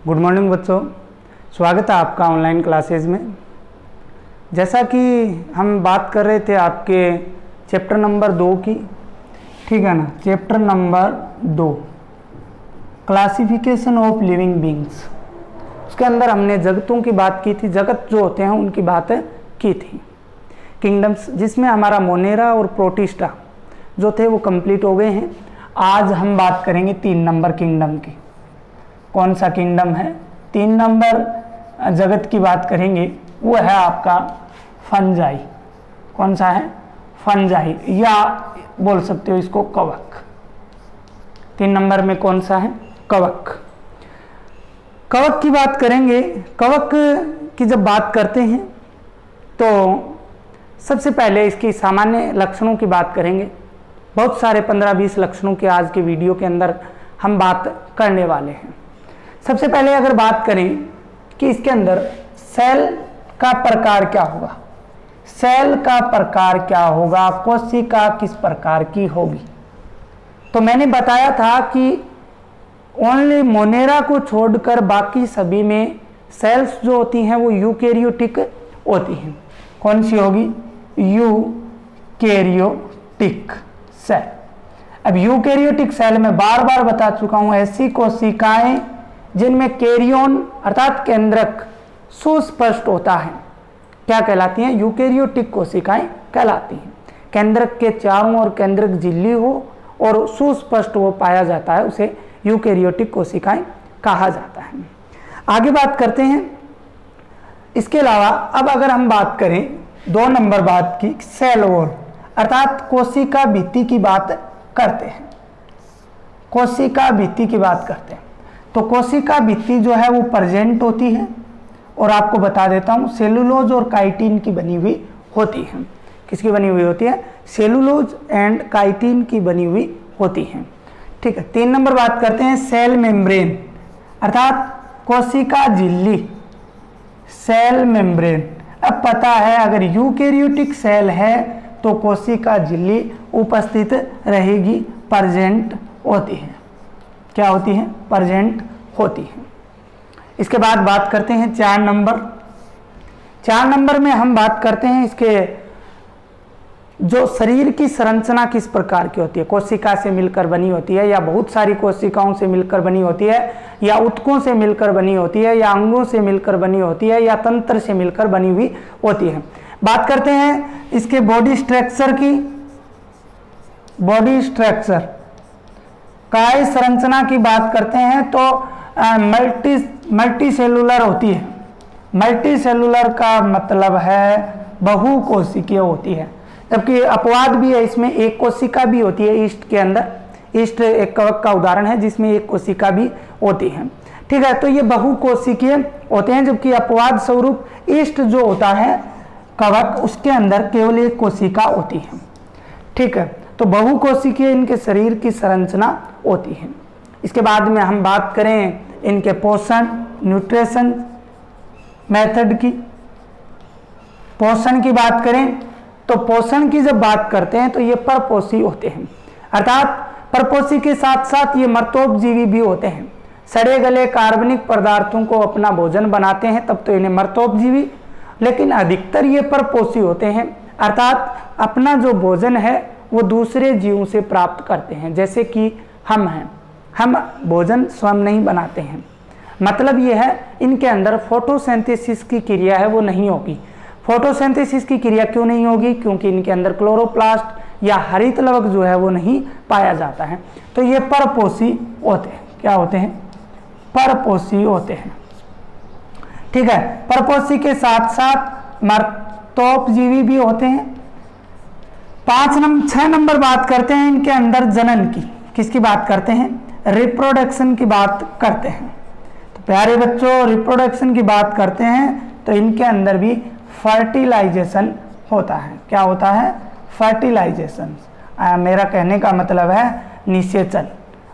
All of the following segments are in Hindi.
गुड मॉर्निंग बच्चों, स्वागत है आपका ऑनलाइन क्लासेस में। जैसा कि हम बात कर रहे थे आपके चैप्टर नंबर 2 की, ठीक है ना। Chapter number 2 classification of living beings, उसके अंदर हमने जगतों की बात की थी, जगत जो होते हैं उनकी बात की थी। किंगडम्स जिसमें हमारा मोनेरा और प्रोटिस्टा जो थे वो कंप्लीट हो गए हैं। आज हम बात करेंगे 3 नंबर किंगडम की। कौन सा किंगडम है? 3 नंबर जगत की बात करेंगे, वो है आपका फंजाई। कौन सा है? फंजाई, या बोल सकते हो इसको कवक। 3 नंबर में कौन सा है? कवक। कवक की बात करेंगे। कवक की जब बात करते हैं तो सबसे पहले इसकी सामान्य लक्षणों की बात करेंगे। बहुत सारे 15-20 लक्षणों के आज के वीडियो के अंदर हम बात करने वाले हैं। सबसे पहले अगर बात करें कि इसके अंदर सेल का प्रकार क्या होगा, सेल का प्रकार क्या होगा, कोशिका किस प्रकार की होगी, तो मैंने बताया था कि ओनली मोनेरा को छोड़कर बाकी सभी में सेल्स जो होती हैं वो यूकैरियोटिक होती हैं। कौन सी होगी? Eukaryotic cell. अब यूकैरियोटिक सेल में बार बार बता चुका हूं, ऐसी कोशिकाएं जिनमें कैरियन अर्थात केंद्रक सुस्पष्ट होता है क्या कहलाती हैं? यूकैरियोटिक कोशिकाएं कहलाती हैं। केंद्रक के चारों ओर केंद्रक झिल्ली हो और सुस्पष्ट वो पाया जाता है, उसे यूकैरियोटिक कोशिकाएं कहा जाता है। आगे बात करते हैं। इसके अलावा अब अगर हम बात करें 2 नंबर बात की, सेल वॉल अर्थात कोशिका भित्ति की बात करते हैं। कोशिका भित्ति की बात करते हैं तो कोशिका भित्ति जो है वो प्रेजेंट होती है, और आपको बता देता हूं सेलुलोज और काइटिन की बनी हुई होती है। किसकी बनी हुई होती है? सेलुलोज एंड काइटिन की बनी हुई होती है, ठीक है। 3 नंबर बात करते हैं सेल मेम्ब्रेन अर्थात कोशिका झिल्ली, सेल मेम्ब्रेन। अब पता है अगर यूकैरियोटिक सेल है तो कोशिका झिल्ली उपस्थित रहेगी, प्रेजेंट होती है। क्या होती है? प्रेजेंट होती है। इसके बाद बात करते हैं 4 नंबर। 4 नंबर में हम बात करते हैं इसके जो शरीर की संरचना किस प्रकार की होती है। कोशिका से मिलकर बनी होती है, या बहुत सारी कोशिकाओं से मिलकर बनी होती है, या ऊतकों से मिलकर बनी होती है, या अंगों से मिलकर बनी होती है, या तंत्र से मिलकर बनी हुई होती है। बात करते हैं इसके बॉडी स्ट्रक्चर की। बॉडी स्ट्रक्चर काय संरचना की बात करते हैं तो मल्टी सेलुलर होती है। मल्टी सेलुलर का मतलब है बहुकोशिकीय होती है, जबकि अपवाद भी है, इसमें एक कोशिका भी होती है। ईस्ट के अंदर, ईस्ट एक कवक का उदाहरण है जिसमें एक कोशिका भी होती है, ठीक है। तो ये बहुकोशिकीय होते हैं, जबकि अपवाद स्वरूप ईस्ट जो होता है कवक, उसके अंदर केवल एक कोशिका होती है, ठीक है। तो बहुकोशिकीय इनके शरीर की संरचना होती है। इसके बाद में हम बात करें इनके पोषण न्यूट्रिशन मेथड की। पोषण की बात करें तो पोषण की जब बात करते हैं तो ये परपोषी होते हैं, अर्थात परपोषी के साथ साथ ये मर्तोपजीवी भी होते हैं। सड़े गले कार्बनिक पदार्थों को अपना भोजन बनाते हैं, तब तो इन्हें मर्तोपजीवी, लेकिन अधिकतर ये परपोषी होते हैं, अर्थात अपना जो भोजन है वो दूसरे जीवों से प्राप्त करते हैं। जैसे कि हम हैं, हम भोजन स्वयं नहीं बनाते हैं, मतलब ये है इनके अंदर फोटोसिंथेसिस की क्रिया है वो नहीं होगी। फोटोसिंथेसिस की क्रिया क्यों नहीं होगी? क्योंकि इनके अंदर क्लोरोप्लास्ट या हरित लवक जो है वो नहीं पाया जाता है। तो ये परपोषी होते हैं। क्या होते हैं? परपोषी होते हैं, ठीक है। परपोषी के साथ साथ मर्तोपजीवी भी होते हैं। 6 नंबर बात करते हैं इनके अंदर जनन की। किसकी बात करते हैं? रिप्रोडक्शन की बात करते हैं। तो प्यारे बच्चों, रिप्रोडक्शन की बात करते हैं तो इनके अंदर भी फर्टिलाइजेशन होता है। क्या होता है? फर्टिलाइजेशन। मेरा कहने का मतलब है निषेचन,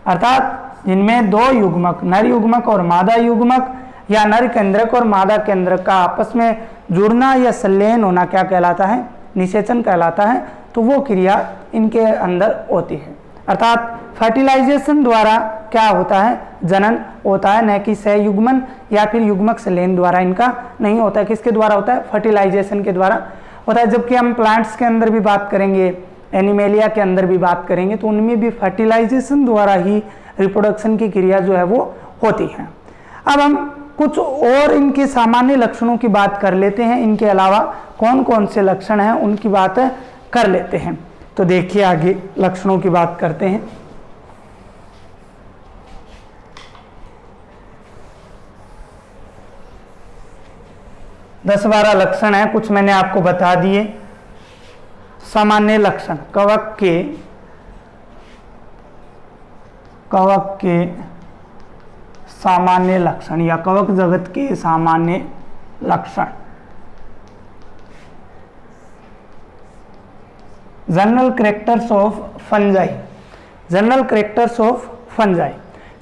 अर्थात जिनमें 2 युग्मक, नर युग्मक और मादा युग्मक, या नर केंद्रक और मादा केंद्रक का आपस में जुड़ना या संलयन होना क्या कहलाता है? निषेचन कहलाता है। तो वो क्रिया इनके अंदर होती है, अर्थात फर्टिलाइजेशन द्वारा क्या होता है, जनन होता है, न कि सहयुग्मन या फिर युग्मक संलयन द्वारा इनका नहीं होता है। किसके द्वारा होता है, फर्टिलाइजेशन के द्वारा होता है। जबकि हम प्लांट्स के अंदर भी बात करेंगे, एनिमेलिया के अंदर भी बात करेंगे, तो उनमें भी फर्टिलाइजेशन द्वारा ही रिप्रोडक्शन की क्रिया जो है वो होती है। अब हम कुछ और इनके सामान्य लक्षणों की बात कर लेते हैं, इनके अलावा कौन कौन से लक्षण हैं उनकी बात कर लेते हैं। तो देखिए आगे लक्षणों की बात करते हैं। दस 12 लक्षण हैं, कुछ मैंने आपको बता दिए। सामान्य लक्षण, कवक के सामान्य लक्षण या कवक जगत के सामान्य लक्षण। General characters of fungi, general characters of fungi.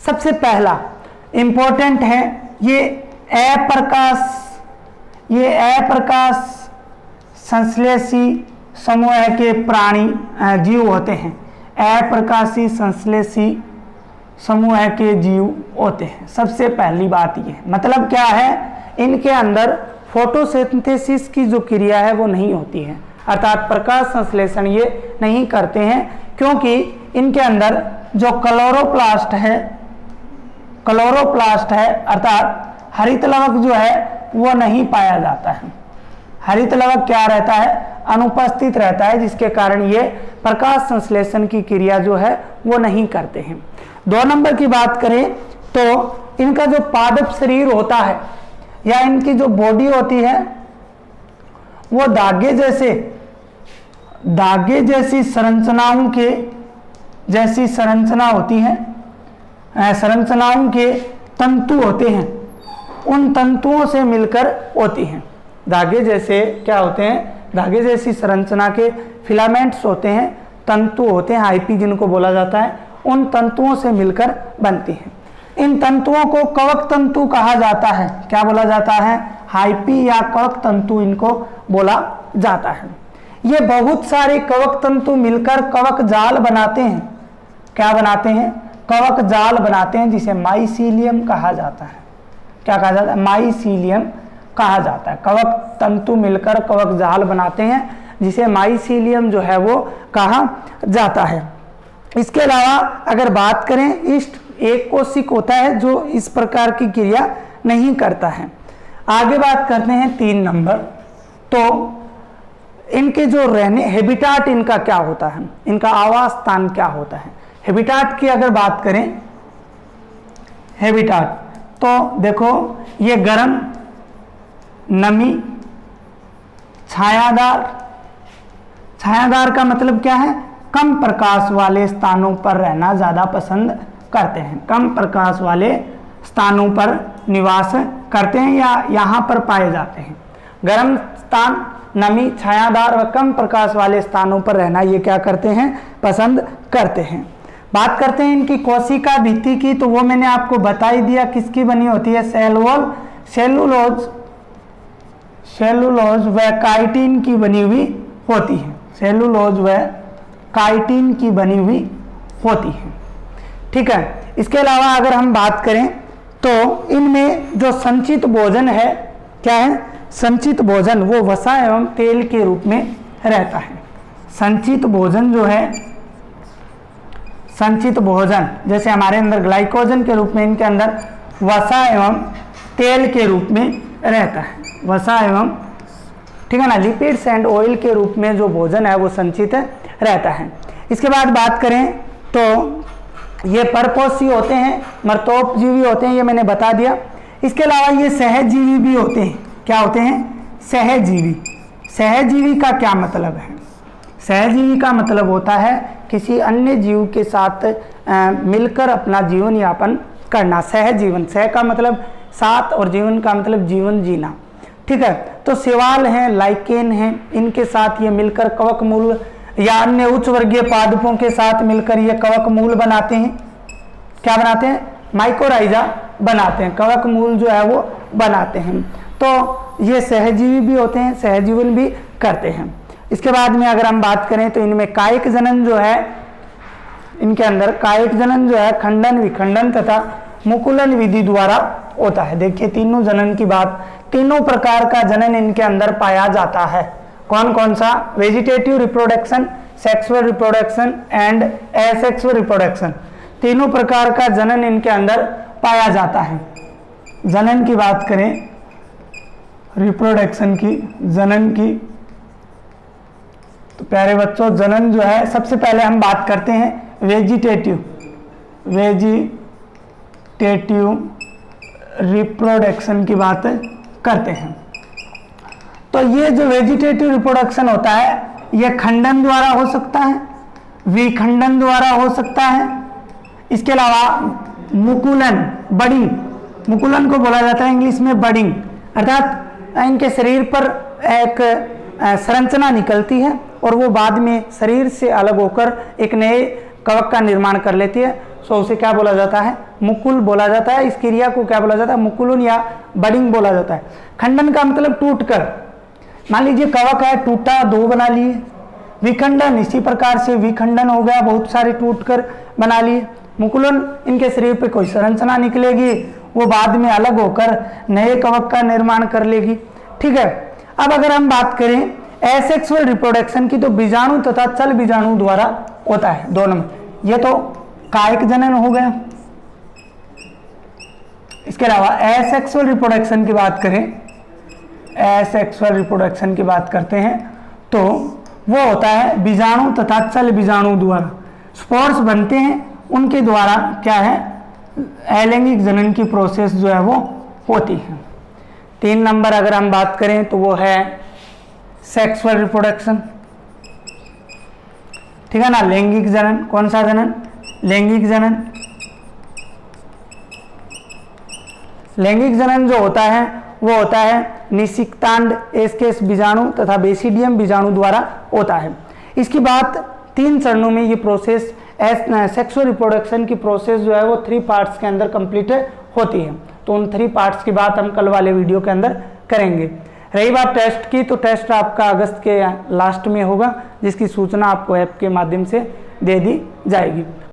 सबसे पहला इंपॉर्टेंट है, ये अप्रकाश संश्लेषी समूह के प्राणी जीव होते हैं। अप्रकाशी संश्लेषी समूह के जीव होते हैं। सबसे पहली बात ये, मतलब क्या है, इनके अंदर फोटोसिंथेसिस की जो क्रिया है वो नहीं होती है, अर्थात प्रकाश संश्लेषण ये नहीं करते हैं, क्योंकि इनके अंदर जो क्लोरोप्लास्ट है अर्थात हरित लवक जो है वो नहीं पाया जाता है। हरित लवक क्या रहता है, अनुपस्थित रहता है, जिसके कारण ये प्रकाश संश्लेषण की क्रिया जो है वो नहीं करते हैं। 2 नंबर की बात करें तो इनका जो पादप शरीर होता है या इनकी जो बॉडी होती है वो धागे जैसी संरचनाओं के जैसी संरचना होती है, संरचनाओं के तंतु होते हैं, उन तंतुओं से मिलकर होती हैं। धागे जैसे क्या होते हैं, धागे जैसी संरचना के फिलामेंट्स होते हैं, तंतु होते हैं, हाइपी जिनको बोला जाता है, उन तंतुओं से मिलकर बनती हैं। इन तंतुओं को कवक तंतु कहा जाता है। क्या बोला जाता है, हाइपी या कवक तंतु इनको बोला जाता है। ये बहुत सारे कवक तंतु मिलकर कवक जाल बनाते हैं। क्या बनाते हैं, कवक जाल बनाते हैं, जिसे माइसीलियम कहा जाता है। क्या कहा जाता है, माइसीलियम कहा जाता है। कवक तंतु मिलकर कवक जाल बनाते हैं, जिसे माइसीलियम जो है वो कहा जाता है। इसके अलावा अगर बात करें, एक कोशिक होता है जो इस प्रकार की क्रिया नहीं करता है। आगे बात करते हैं 3 नंबर। तो इनके जो रहने हैबिटाट इनका क्या होता है, इनका आवास स्थान क्या होता है। हैबिटाट की अगर बात करें, हैबिटाट तो देखो ये गर्म, नमी, छायादार का मतलब क्या है, कम प्रकाश वाले स्थानों पर रहना ज़्यादा पसंद करते हैं। कम प्रकाश वाले स्थानों पर निवास करते हैं या यहाँ पर पाए जाते हैं। गर्म स्थान, नमी, छायादार व कम प्रकाश वाले स्थानों पर रहना ये क्या करते हैं, पसंद करते हैं। बात करते हैं इनकी कोशिका भित्ति की, तो वो मैंने आपको बता ही दिया किसकी बनी होती है, सेल वॉल, सेलुलोज व काइटिन की बनी हुई होती है। सेलुलोज व काइटिन की बनी हुई होती है। ठीक है। इसके अलावा अगर हम बात करें तो इनमें जो संचित भोजन है, क्या है, संचित भोजन वो वसा एवं तेल के रूप में रहता है। संचित भोजन जो है, संचित भोजन जैसे हमारे अंदर ग्लाइकोजन के रूप में, इनके अंदर वसा एवं तेल के रूप में रहता है। वसा एवं, ठीक है ना, लिपिड्स एंड ऑयल के रूप में जो भोजन है वो संचित रहता है। इसके बाद बात करें तो ये परपोषी होते हैं, मर्तोपजीवी होते हैं, ये मैंने बता दिया। इसके अलावा ये सहजीवी भी होते हैं। क्या होते हैं, सहजीवी। सहजीवी का क्या मतलब है, सहजीवी का मतलब होता है किसी अन्य जीव के साथ मिलकर अपना जीवन यापन करना। सहजीवन, सह का मतलब साथ और जीवन का मतलब जीवन जीना। ठीक है। तो शैवाल हैं, लाइकेन हैं, इनके साथ ये मिलकर कवक मूल या अन्य उच्च वर्गीय पादपों के साथ मिलकर ये कवक मूल बनाते हैं। क्या बनाते हैं, माइकोराइजा बनाते हैं, कवक मूल जो है वो बनाते हैं। तो ये सहजीवी भी होते हैं, सहजीवन भी करते हैं। इसके बाद में अगर हम बात करें तो इनमें कायिक जनन जो है इनके अंदर कायिक जनन जो है खंडन, विखंडन तथा मुकुलन विधि द्वारा होता है। देखिए तीनों जनन की बात, तीनों प्रकार का जनन इनके अंदर पाया जाता है। कौन कौन सा? Vegetative reproduction, sexual reproduction and asexual reproduction. तीनों प्रकार का जनन इनके अंदर पाया जाता है। जनन की बात करें, रिप्रोडक्शन की, जनन की, तो प्यारे बच्चों जनन जो है सबसे पहले हम बात करते हैं वेजिटेटिव रिप्रोडक्शन की बात करते हैं। तो ये जो वेजिटेटिव रिप्रोडक्शन होता है ये खंडन द्वारा हो सकता है, विखंडन द्वारा हो सकता है, इसके अलावा मुकुलन, बडिंग, मुकुलन को बोला जाता है इंग्लिश में बडिंग, अर्थात इनके शरीर पर एक संरचना निकलती है और वो बाद में शरीर से अलग होकर एक नए कवक का निर्माण कर लेती है। सो उसे क्या बोला जाता है? मुकुल बोला जाता है। इस क्रिया को क्या बोला जाता है? मुकुलन या बडिंग बोला जाता है। खंडन का मतलब टूटकर, मान लीजिए कवक है, टूटा, दो बना लिए। विखंडन, इसी प्रकार से विखंडन हो गया, बहुत सारे टूटकर बना लिए। मुकुलन, इनके शरीर पे कोई संरचना निकलेगी, वो बाद में अलग होकर नए कवक का निर्माण कर लेगी। ठीक है। अब अगर हम बात करें एसेक्सुअल रिप्रोडक्शन की, तो बीजाणु तथा चल बीजाणु द्वारा होता है दोनों में। ये तो कायिक जनन हो गया। इसके अलावा एसेक्सुअल रिप्रोडक्शन की बात करें, एसेक्सुअल रिप्रोडक्शन की बात करते हैं तो वो होता है बीजाणु तथा चल बीजाणु द्वारा। स्पोर्स बनते हैं, उनके द्वारा क्या है? अलैंगिक जनन की प्रोसेस जो है वो होती है। 3 नंबर अगर हम बात करें तो वो है सेक्सुअल रिप्रोडक्शन। ठीक है ना। लैंगिक जनन, कौन सा जनन? लैंगिक जनन। लैंगिक जनन जो होता है वो होता है निषिक्तांड, एस्केस बीजाणु तथा बेसिडियम बीजाणु द्वारा होता है। इसकी बात 3 चरणों में ये प्रोसेस, सेक्सुअल रिप्रोडक्शन की प्रोसेस जो है वो 3 पार्ट्स के अंदर कंप्लीट होती है। तो उन 3 पार्ट्स की बात हम कल वाले वीडियो के अंदर करेंगे। रही बात टेस्ट की, तो टेस्ट आपका अगस्त के लास्ट में होगा, जिसकी सूचना आपको ऐप के माध्यम से दे दी जाएगी।